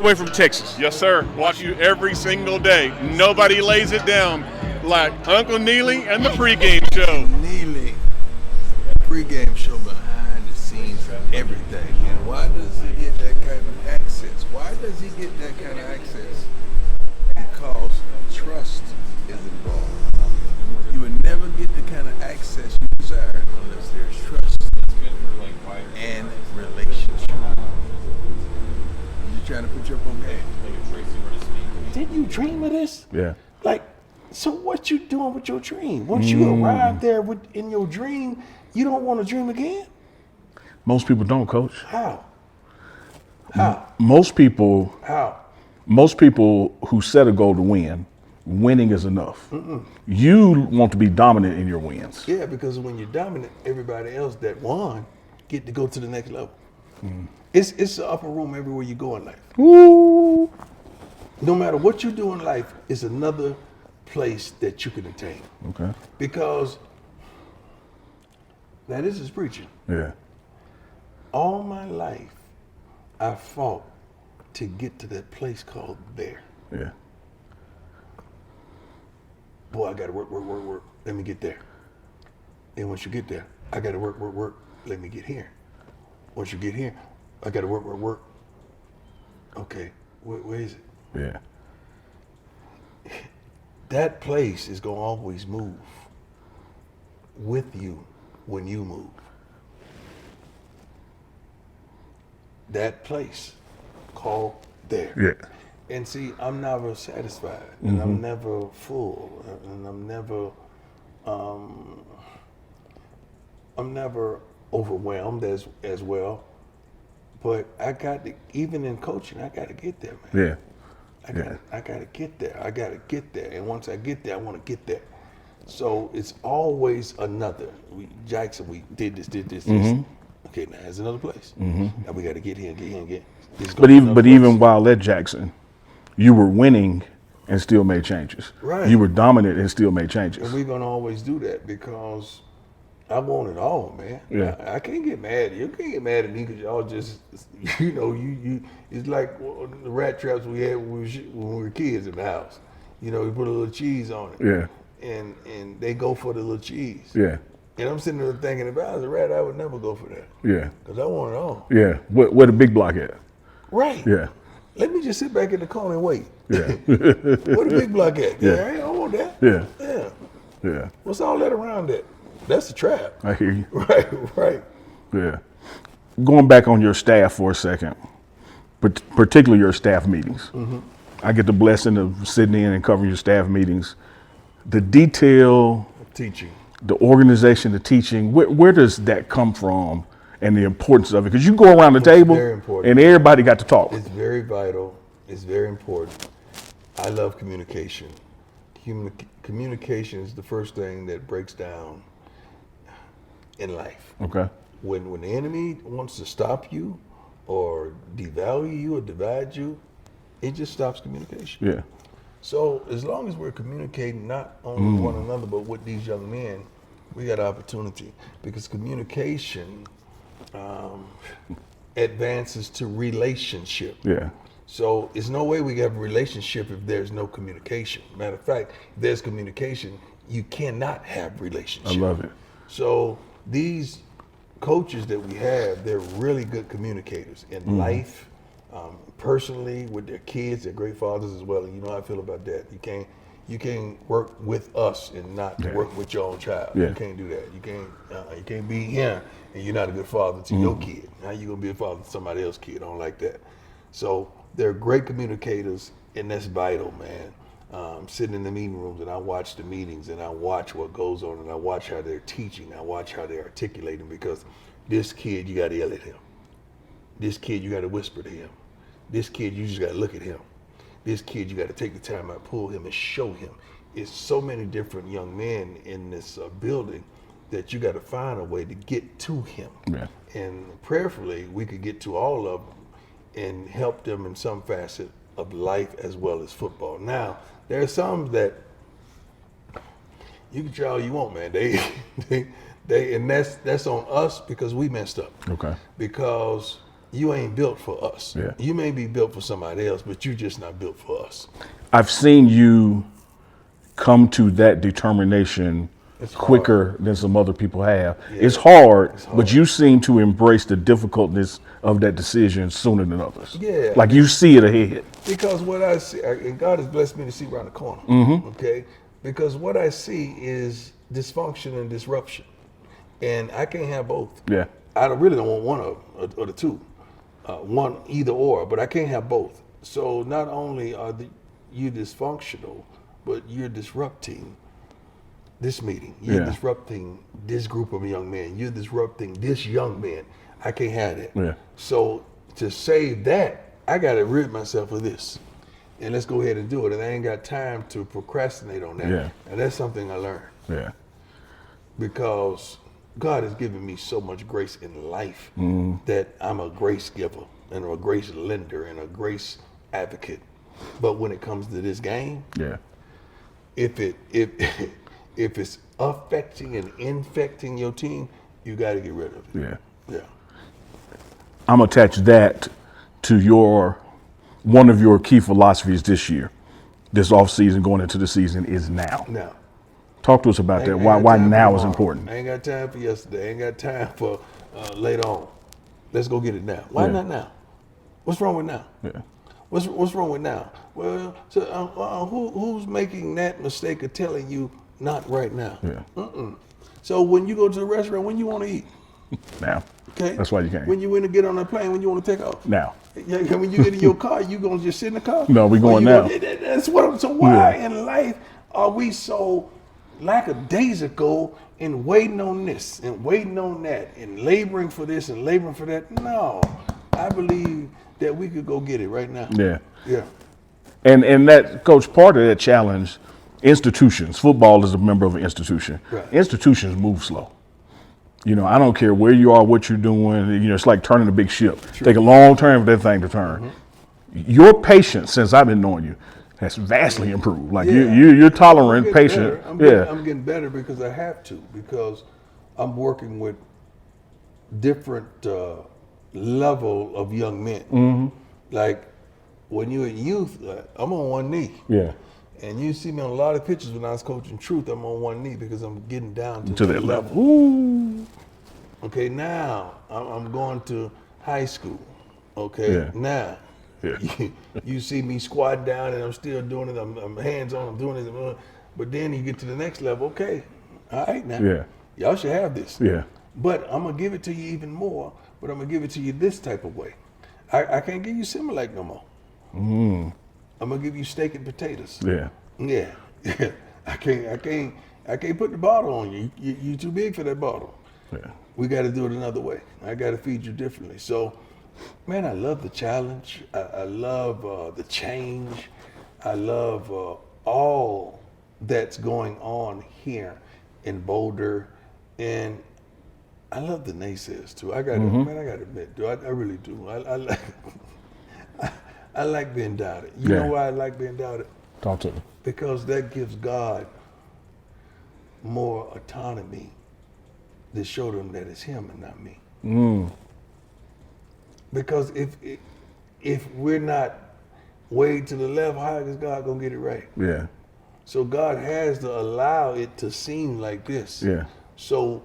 Away from Texas. Yes, sir. Watch you every single day. Nobody lays it down like Uncle Neely and the pregame show. Neely, pregame show behind the scenes of everything. And why does he get that kind of access? Why does he get that kind of access? Because trust is involved. You would never get the kind of access you desire unless there's trust and relationship. You're trying to put your up on game. Didn't you dream of this? Yeah. Like, so what you doing with your dream? Once you arrive there in your dream, you don't want to dream again? Most people don't, Coach. How? How? Most people How? who set a goal to win, winning is enough. You want to be dominant in your wins. Yeah, because when you're dominant, everybody else that won get to go to the next level. It's the upper room everywhere you go in life. Woo. No matter what you do in life, it's another place that you can attain. Okay. Because now this is preaching. Yeah. All my life, I fought to get to that place called there. Yeah. Boy, I gotta work. Let me get there. And once you get there, I gotta work. Let me get here. Once you get here, I gotta work. Okay, where is it? Yeah. That place is gonna always move with you when you move. That place called there. Yeah. And see, I'm never satisfied, and I'm never full, and I'm never overwhelmed as well. But I got to, even in coaching, I got to get there, man. Yeah. I gotta get there. I gotta get there. And once I get there, I want to get there. So it's always another. Jackson, we did this. Okay, now there's another place. Now we got to get here. But even while at Jackson, you were winning and still made changes. Right. You were dominant and still made changes. And we're gonna always do that because I want it all, man. Yeah. I can't get mad. You can't get mad at me because y'all just, you. It's like the rat traps we had when we were kids in the house. You know, we put a little cheese on it. Yeah. And they go for the little cheese. Yeah. And I'm sitting there thinking, if I was a rat, I would never go for that. Yeah. Because I want it all. Yeah. Where the big block at? Right. Yeah. Let me just sit back in the corner and wait. Yeah. Where the big block at? Yeah. I don't want that. Yeah. Yeah. Yeah. What's all that around that? That's a trap. I hear you. Right. Yeah. Going back on your staff for a second, but particularly your staff meetings. I get the blessing of sitting in and covering your staff meetings. The detail, Teaching. the organization, the teaching, where does that come from and the importance of it? Because you go around the table very important. and everybody got to talk. It's very vital. It's very important. I love communication. Communication is the first thing that breaks down in life. Okay. When the enemy wants to stop you or devalue you or divide you, it just stops communication. Yeah. So as long as we're communicating not only with one another but with these young men, we got opportunity because communication advances to relationship. Yeah. So there's no way we have a relationship if there's no communication. Matter of fact, if there's communication, you cannot have relationship. I love it. So these coaches that we have, they're really good communicators in life, personally with their kids. They're great fathers as well. And you know how I feel about that. You can't work with us and not work with your own child. Yeah. You can't do that. You can't be here and you're not a good father to your kid. How you gonna be a father to somebody else's kid? I don't like that. So they're great communicators, and that's vital, man. I'm sitting in the meeting rooms and I watch the meetings and I watch what goes on and I watch how they're teaching. I watch how they're articulating because this kid, you got to yell at him. This kid, you got to whisper to him. This kid, you just got to look at him. This kid, you got to take the time out, pull him and show him. It's so many different young men in this building that you got to find a way to get to him. Yeah. And prayerfully, we could get to all of them and help them in some facet of life as well as football. Now, there are some that you can try all you want, man. They and that's on us because we messed up. Okay. Because you ain't built for us. Yeah. You may be built for somebody else, but you're just not built for us. I've seen you come to that determination It's quicker than some other people have. Yeah. It's hard, It's hard. but you seem to embrace the difficultness of that decision sooner than others. Yeah. Like you see it ahead. Because what I see, and God has blessed me to see around the corner, okay? Because what I see is dysfunction and disruption. And I can't have both. Yeah. I really don't want one of or the two, one either or, but I can't have both. So not only are you dysfunctional, but you're disrupting this meeting. You're Yeah. disrupting this group of young men. You're disrupting this young man. I can't have that. Yeah. So to save that, I got to rid myself of this. And let's go ahead and do it. And I ain't got time to procrastinate on that. Yeah. And that's something I learned Yeah. because God has given me so much grace in life that I'm a grace giver and a grace lender and a grace advocate. But when it comes to this game, Yeah. if it's affecting and infecting your team, you got to get rid of it. Yeah. Yeah. I'm attach that to one of your key philosophies this year, this off season going into the season is now. Now, Talk to us about that. ain't Why got time for now is tomorrow. important. I ain't got time for yesterday. I ain't got time for later on. Let's go get it now. Why Yeah. not now? What's wrong with now? Yeah. What's wrong with now? Well, so who's making that mistake of telling you not right now? Yeah. So when you go to the restaurant, when you want to eat, Now. okay? That's why you can't. When you want to get on a plane, when you want to take off. Now. Yeah, when you get in your car, you gonna just sit in the car? No, we Or going you now. That's what I'm. So why Yeah. in life are we so lackadaisical and waiting on this and waiting on that and laboring for this and laboring for that? No, I believe that we could go get it right now. Yeah. Yeah. And that, Coach, part of that challenge, institutions, football is a member of an institution. Right. Institutions move slow. You know, I don't care where you are, what you're doing. You know, it's like turning a big ship. Take a long time for that thing to turn. Your patience, since I've been knowing you, has vastly improved. Like Yeah. you're I'm tolerant, getting patient. better. I'm getting better because I have to, because I'm working with different level of young men. Like when you're a youth, I'm on one knee. Yeah. And you see me on a lot of pictures when I was coaching Truth, I'm on one knee because I'm getting down To that that level. Ooh. Okay, now I'm going to high school. Okay, Yeah. now Yeah. you see me squatting down and I'm still doing it. I'm hands on. I'm doing it. But then you get to the next level. Okay, all right now. Yeah. Y'all should have this. Yeah. But I'm gonna give it to you even more. But I'm gonna give it to you this type of way. I can't give you Similac no more. I'm gonna give you steak and potatoes. Yeah. Yeah. I can't put the bottle on you. You too big for that bottle. Yeah. We got to do it another way. I got to feed you differently. So, man, I love the challenge. I love the change. I love all that's going on here in Boulder, and I love the naysayers too. I got to admit, dude, I really do. I like I like being doubted. You Yeah. know why I like being doubted? Talk to me. Because that gives God more autonomy to show them that it's him and not me. Because if we're not way to the left, how is God gonna get it right? Yeah. So God has to allow it to seem like this. Yeah. So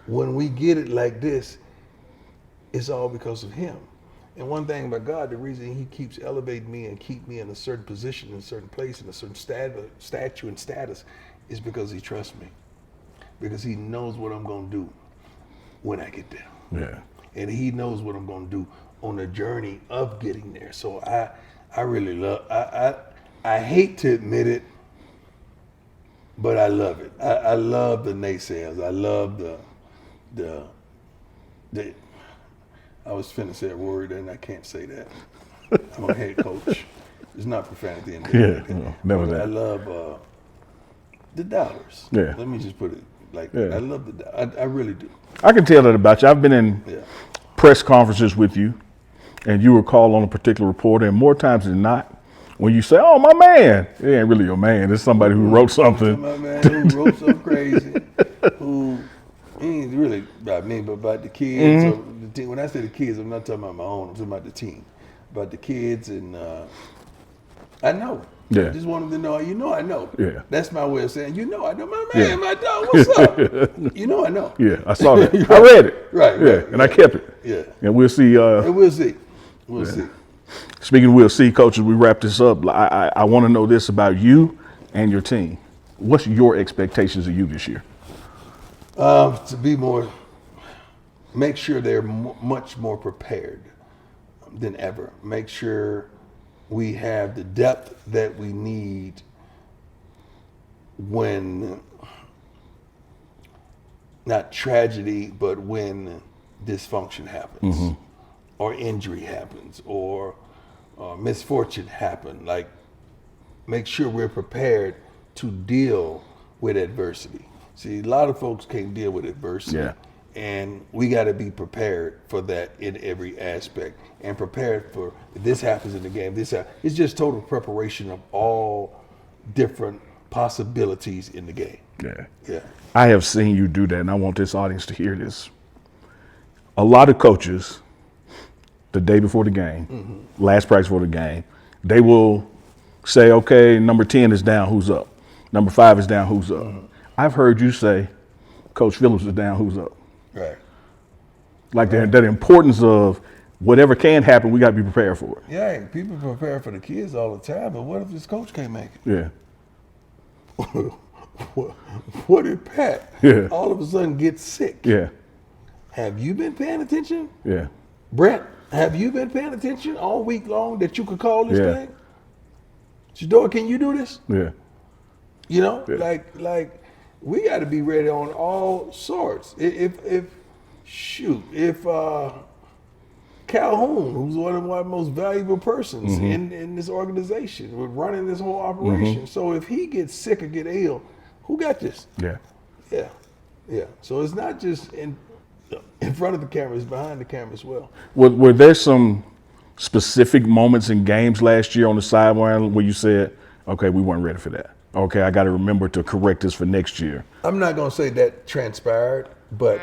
when we get it like this, it's all because of him. And one thing about God, the reason he keeps elevating me and keep me in a certain position, in a certain place, in a certain stature and status, is because he trusts me. Because he knows what I'm going to do when I get there. Yeah. And he knows what I'm going to do on the journey of getting there. So I really love, I hate to admit it, but I love it. I love the naysayers. I love the I was finna say a word and I can't say that. I'm a head coach. It's not profanity in there. Yeah. No, never I that. love the doubters. Yeah. Let me just put it like Yeah. that. I love I really do. I can tell that about you. I've been in Yeah. press conferences with you, and you were called on a particular reporter, and more times than not, when you say, "Oh, my man," it ain't really your man. It's somebody who wrote something. My man who wrote something crazy, who It ain't really about me, but about the kids. Or the team. When I say the kids, I'm not talking about my own. I'm talking about the team, about the kids, and I know. Yeah. I just want them to know. I know. Yeah. That's my way of saying, I know, my man, Yeah. my dog. What's up? I know. Yeah, I saw that. I read it. Right. And I kept it. Yeah. And we'll see. And we'll see. We'll see. Speaking of we'll see, coach, as we wrap this up, I want to know this about you and your team. What's your expectations of you this year? To be make sure they're much more prepared than ever. Make sure we have the depth that we need when, not tragedy, but when dysfunction happens, or injury happens, or misfortune happen. Like, make sure we're prepared to deal with adversity. See, a lot of folks can't deal with adversity. Yeah. And we got to be prepared for that in every aspect, and prepared for if this happens in the game. It's just total preparation of all different possibilities in the game. Yeah. I have seen you do that, and I want this audience to hear this. A lot of coaches, the day before the game, last practice before the game, they will say, okay, number 10 is down, who's up? Number 5 is down, who's up? I've heard you say, Coach Phillips is down, who's up? Right. Like that importance of whatever can happen, we got to be prepared for it. Yeah, people prepare for the kids all the time, but what if this coach can't make it? Yeah. What if Pat all of a sudden gets sick? Yeah. Have you been paying attention? Yeah. Brett, have you been paying attention all week long that you could call this Yeah. thing? Shador, can you do this? Yeah. Like we got to be ready on all sorts. If Calhoun, who's one of my most valuable persons in this organization, with running this whole operation, so if he gets sick or get ill, who got this? Yeah. Yeah. So it's not just in front of the camera, it's behind the camera as well. Were there some specific moments in games last year on the sideline where you said, okay, we weren't ready for that? Okay, I got to remember to correct this for next year. I'm not going to say that transpired, but